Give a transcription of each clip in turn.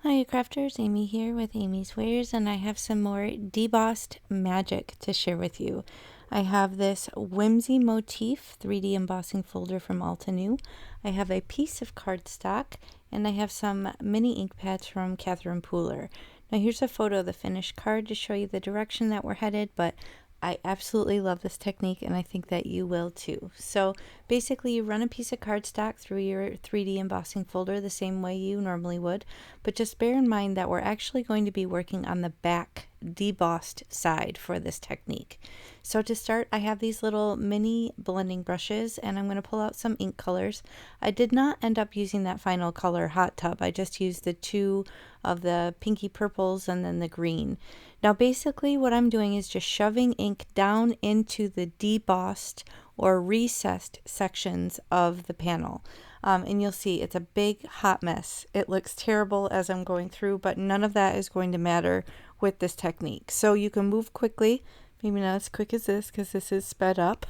Hi crafters, Amy here with Amy's Wares, and I have some more debossed magic to share with you. I have this Whimsy Motif 3D embossing folder from Altenew. I have a piece of cardstock, and I have some mini ink pads from Catherine Pooler. Now here's a photo of the finished card to show you the direction that we're headed, but I absolutely love this technique, and I think that you will too. So basically you run a piece of cardstock through your 3D embossing folder the same way you normally would, but just bear in mind that we're actually going to be working on the back debossed side for this technique. So to start, I have these little mini blending brushes, and I'm going to pull out some ink colors. I did not end up using that final color Hot Tub. I just used the two of the pinky purples and then the green. Now basically what I'm doing is just shoving ink down into the debossed or recessed sections of the panel. And you'll see it's a big hot mess. It looks terrible as I'm going through, but none of that is going to matter with this technique. So you can move quickly, maybe not as quick as this because this is sped up,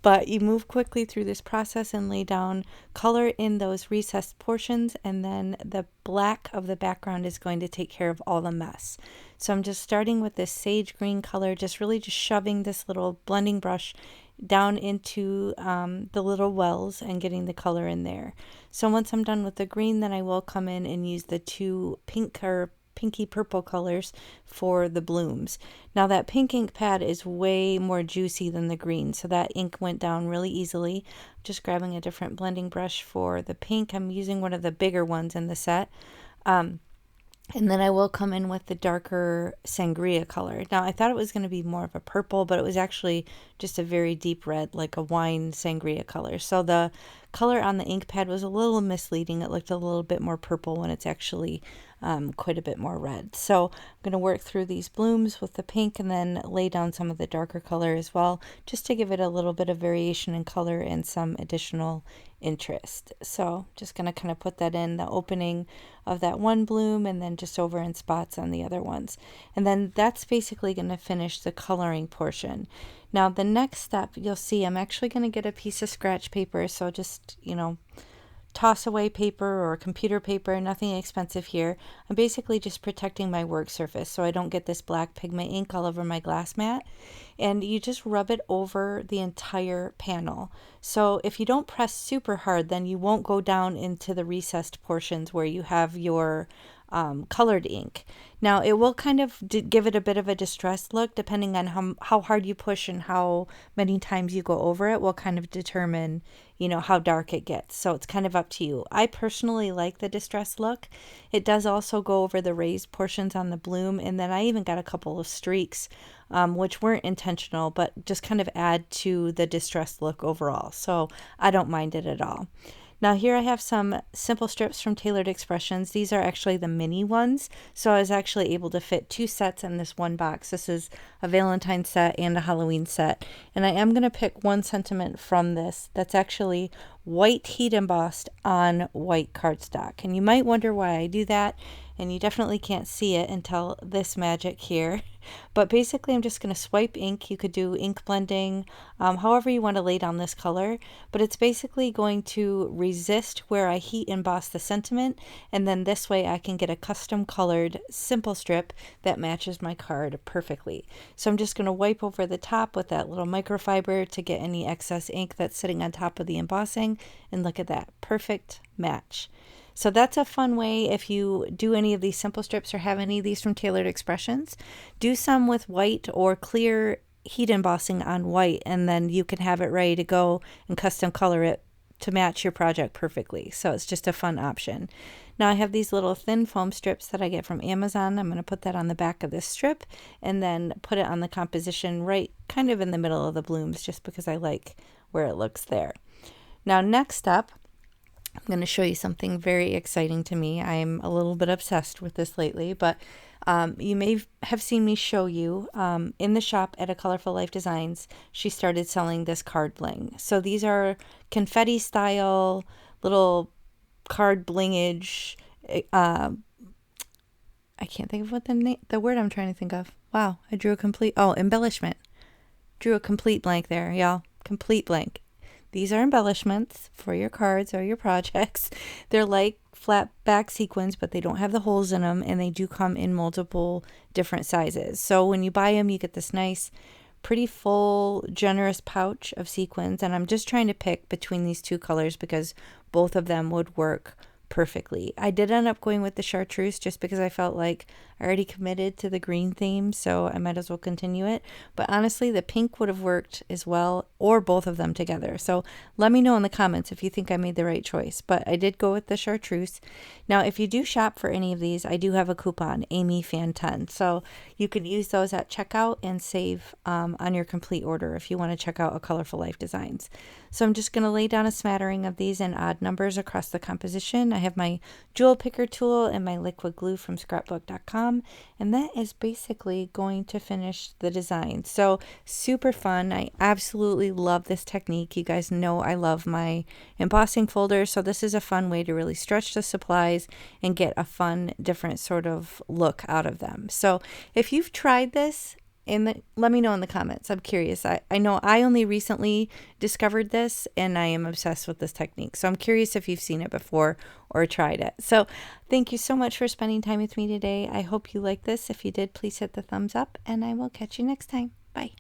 but you move quickly through this process and lay down color in those recessed portions, and then the black of the background is going to take care of all the mess. So I'm just starting with this sage green color, just shoving this little blending brush down into the little wells and getting the color in there. So once I'm done with the green, then I will come in and use the two pinky purple colors for the blooms. Now that pink ink pad is way more juicy than the green, so that ink went down really easily. Just grabbing a different blending brush for the pink. I'm using one of the bigger ones in the set. And then I will come in with the darker sangria color. Now I thought it was going to be more of a purple, but it was actually just a very deep red, like a wine sangria color. So the color on the ink pad was a little misleading. It looked a little bit more purple when it's actually quite a bit more red. So I'm going to work through these blooms with the pink and then lay down some of the darker color as well, just to give it a little bit of variation in color and some additional interest. So just going to kind of put that in the opening of that one bloom and then just over in spots on the other ones. And then that's basically going to finish the coloring portion. Now the next step, you'll see I'm actually going to get a piece of scratch paper. So just, toss away paper or computer paper, nothing expensive here. I'm basically just protecting my work surface so I don't get this black pigment ink all over my glass mat. And you just rub it over the entire panel. So if you don't press super hard, then you won't go down into the recessed portions where you have your colored ink. Now it will kind of give it a bit of a distressed look depending on how hard you push and how many times you go over it will kind of determine how dark it gets. So it's kind of up to you. I personally like the distressed look. It does also go over the raised portions on the bloom, and then I even got a couple of streaks which weren't intentional but just kind of add to the distressed look overall. So I don't mind it at all. Now here I have some simple strips from Tailored Expressions. These are actually the mini ones, so I was actually able to fit two sets in this one box. This is a Valentine set and a Halloween set, and I am going to pick one sentiment from this that's actually white heat embossed on white cardstock. And you might wonder why I do that, and you definitely can't see it until this magic here. But basically I'm just going to swipe ink. You could do ink blending, however you want to lay down this color, but it's basically going to resist where I heat emboss the sentiment, and then this way I can get a custom colored simple strip that matches my card perfectly. So I'm just going to wipe over the top with that little microfiber to get any excess ink that's sitting on top of the embossing, and look at that, perfect match. So that's a fun way if you do any of these simple strips or have any of these from Tailored Expressions. Do some with white or clear heat embossing on white, and then you can have it ready to go and custom color it to match your project perfectly. So it's just a fun option. Now I have these little thin foam strips that I get from Amazon. I'm going to put that on the back of this strip and then put it on the composition right kind of in the middle of the blooms, just because I like where it looks there. Now next up, I'm going to show you something very exciting to me. I'm a little bit obsessed with this lately, but you may have seen me show you in the shop at A Colorful Life Designs. She started selling this card bling. So these are confetti style little card blingage. I can't think of what the word I'm trying to think of. Wow, I drew a complete embellishment. Drew a complete blank there, y'all. Complete blank. These are embellishments for your cards or your projects. They're like flat back sequins, but they don't have the holes in them, and they do come in multiple different sizes. So when you buy them, you get this nice, pretty full, generous pouch of sequins, and I'm just trying to pick between these two colors because both of them would work perfectly. I did end up going with the chartreuse just because I felt like I already committed to the green theme, so I might as well continue it. But honestly, the pink would have worked as well, or both of them together. So let me know in the comments if you think I made the right choice. But I did go with the chartreuse. Now, if you do shop for any of these, I do have a coupon, AmyFan10. So you can use those at checkout and save on your complete order if you want to check out a Colorful Life Designs. So I'm just going to lay down a smattering of these in odd numbers across the composition. I have my jewel picker tool and my liquid glue from scrapbook.com, and that is basically going to finish the design. So super fun. I absolutely love this technique. You guys know I love my embossing folders, so this is a fun way to really stretch the supplies and get a fun, different sort of look out of them. So if you've tried this, let me know in the comments. I'm curious. I know I only recently discovered this, and I am obsessed with this technique. So I'm curious if you've seen it before or tried it. So thank you so much for spending time with me today. I hope you like this. If you did, please hit the thumbs up, and I will catch you next time. Bye.